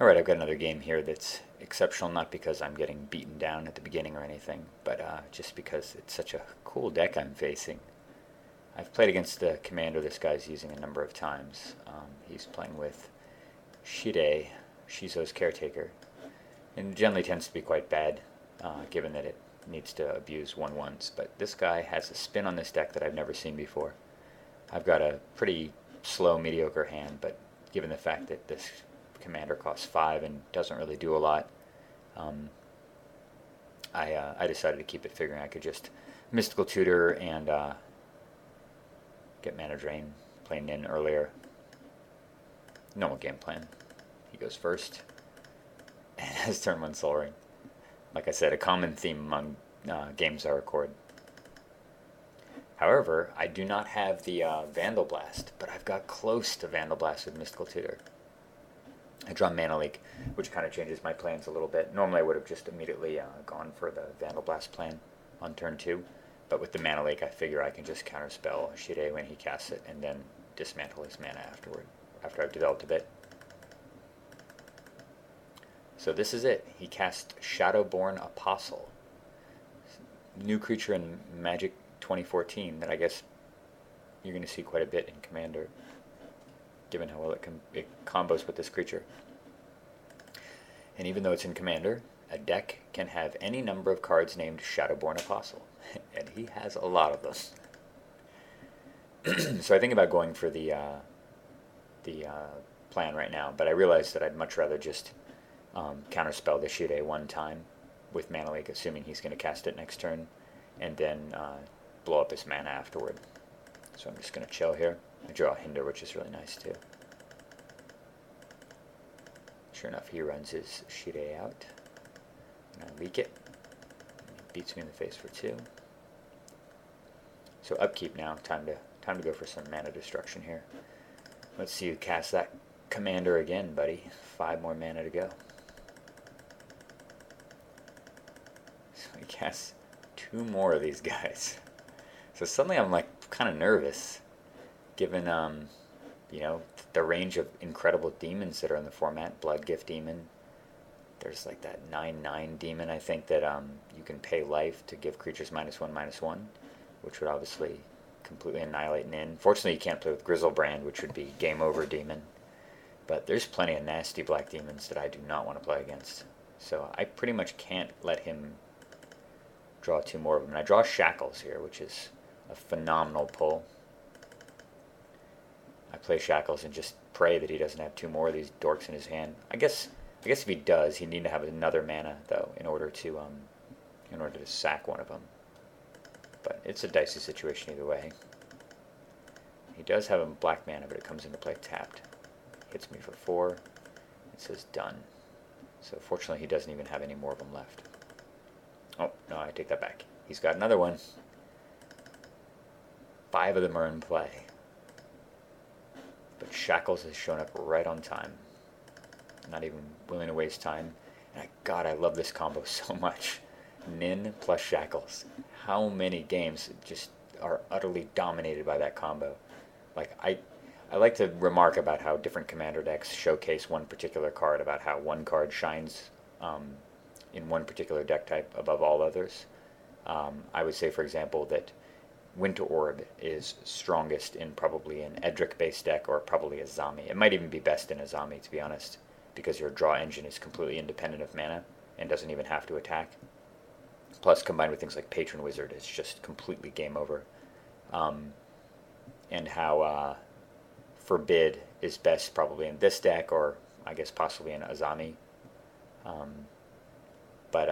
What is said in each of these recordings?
Alright, I've got another game here that's exceptional, not because I'm getting beaten down at the beginning or anything, but just because it's such a cool deck I'm facing. I've played against the commander this guy's using a number of times. He's playing with Shide, Shizo's Caretaker, and generally tends to be quite bad, given that it needs to abuse 1/1s, but this guy has a spin on this deck that I've never seen before. I've got a pretty slow, mediocre hand, but given the fact that this commander costs 5 and doesn't really do a lot, um, I decided to keep it, figuring I could just Mystical Tutor and get Mana Drain, play Nin earlier. Normal game plan. He goes first and has turn 1 Soul Ring. Like I said, a common theme among games I record. However, I do not have the Vandal Blast, but I've got close to Vandal Blast with Mystical Tutor. I draw Mana Leak, which kind of changes my plans a little bit. Normally I would have just immediately gone for the Vandal Blast plan on turn 2, but with the Mana Leak I figure I can just counterspell Shide when he casts it and then dismantle his mana afterward, after I've developed a bit. So this is it. He cast Shadowborn Apostle. New creature in Magic 2014 that I guess you're going to see quite a bit in Commander, given how well it combos with this creature. And even though it's in Commander, a deck can have any number of cards named Shadowborn Apostle, and he has a lot of them. So I think about going for the plan right now, but I realized that I'd much rather just counterspell the Shide one time with Mana Leak, assuming he's going to cast it next turn, and then blow up his mana afterward. So I'm just going to chill here. I draw a Hinder, which is really nice too. Sure enough, he runs his Shide out, and I leak it. He beats me in the face for 2. So upkeep now. Time to go for some mana destruction here. Let's see you cast that commander again, buddy. 5 more mana to go. So he casts 2 more of these guys. So suddenly I'm like kind of nervous, given you know, the range of incredible demons that are in the format. Blood Gift Demon. There's like that 9/9 demon, I think, that you can pay life to give creatures -1/-1, which would obviously completely annihilate Nin. Fortunately, you can't play with Grizzlebrand, which would be game over demon. But there's plenty of nasty black demons that I do not want to play against. So I pretty much can't let him draw 2 more of them. And I draw Shackles here, which is a phenomenal pull. I play Shackles and just pray that he doesn't have 2 more of these dorks in his hand. I guess if he does, he'd need to have another mana though in order to sack one of them. But it's a dicey situation either way. He does have a black mana, but it comes into play tapped. Hits me for 4. It says done. So fortunately, he doesn't even have any more of them left. Oh no, I take that back. He's got another one. 5 of them are in play. But Shackles has shown up right on time. Not even willing to waste time. And God, I love this combo so much. Nin plus Shackles. How many games just are utterly dominated by that combo? Like, I like to remark about how different commander decks showcase one particular card, about how one card shines in one particular deck type above all others. I would say, for example, that Winter Orb is strongest in probably an Edric-based deck or probably a Zami. It might even be best in a Zami, to be honest, because your draw engine is completely independent of mana and doesn't even have to attack. Plus, combined with things like Patron Wizard, it's just completely game over. And how Forbid is best probably in this deck, or I guess possibly in Azami. But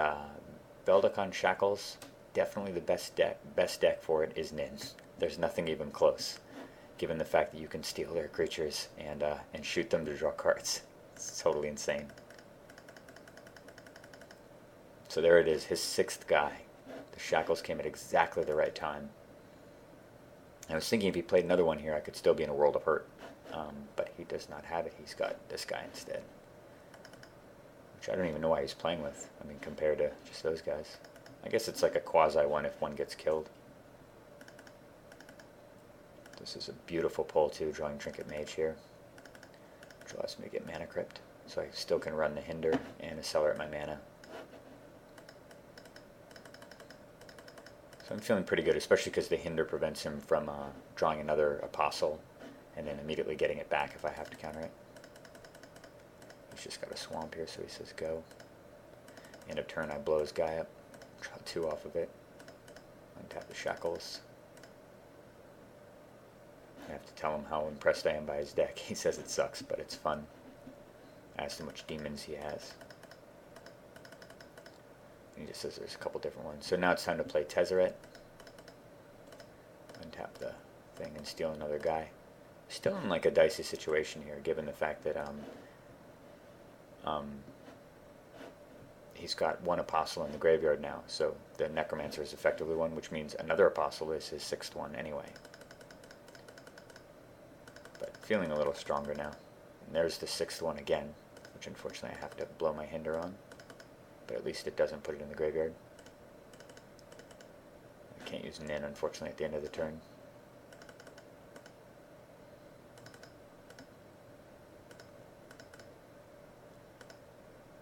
Beldakon Shackles, definitely the best deck for it is Nin. There's nothing even close, given the fact that you can steal their creatures and shoot them to draw cards. It's totally insane. So there it is, his 6th guy. The Shackles came at exactly the right time. I was thinking if he played another one here, I could still be in a world of hurt. But he does not have it. He's got this guy instead. Which I don't even know why he's playing with. I mean, compared to just those guys. I guess it's like a quasi-one if one gets killed. This is a beautiful pull too, drawing Trinket Mage here. Which allows me to get Mana Crypt. so I still can run the Hinder and accelerate my mana. So I'm feeling pretty good, especially because the Hinder prevents him from drawing another Apostle and then immediately getting it back if I have to counter it. He's just got a Swamp here, so he says go. End of turn, I blow his guy up, draw 2 off of it, untap the Shackles. I have to tell him how impressed I am by his deck. He says it sucks, but it's fun. Ask how much demons he has. He just says there's a couple different ones. So now it's time to play Tezzeret. Untap the thing and steal another guy. Still in like a dicey situation here, given the fact that he's got 1 Apostle in the graveyard now. So the Necromancer is effectively 1, which means another Apostle is his 6th one anyway. But feeling a little stronger now. And there's the 6th one again, which unfortunately I have to blow my Hinder on. But at least it doesn't put it in the graveyard. I can't use Nin, unfortunately, at the end of the turn.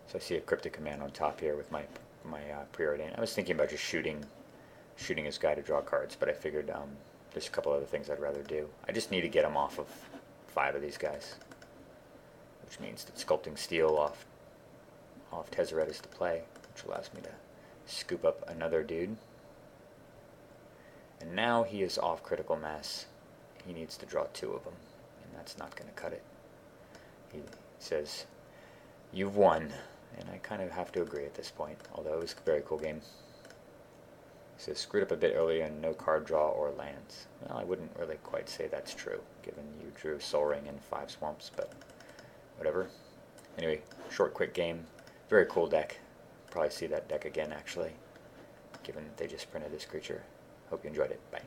So I see a Cryptic Command on top here with my Preordain. I was thinking about just shooting his guy to draw cards, but I figured there's a couple other things I'd rather do. I just need to get him off of 5 of these guys, which means that Sculpting Steel off Tezzeret is the play, which allows me to scoop up another dude. And now he is off Critical Mass. He needs to draw 2 of them, and that's not going to cut it. He says, "You've won," and I kind of have to agree at this point, although it was a very cool game. He says, "Screwed up a bit earlier and no card draw or lands." Well, I wouldn't really quite say that's true, given you drew Soul Ring and 5 Swamps, but whatever. Anyway, short, quick game. Very cool deck. Probably see that deck again, actually, given that they just printed this creature. Hope you enjoyed it. Bye.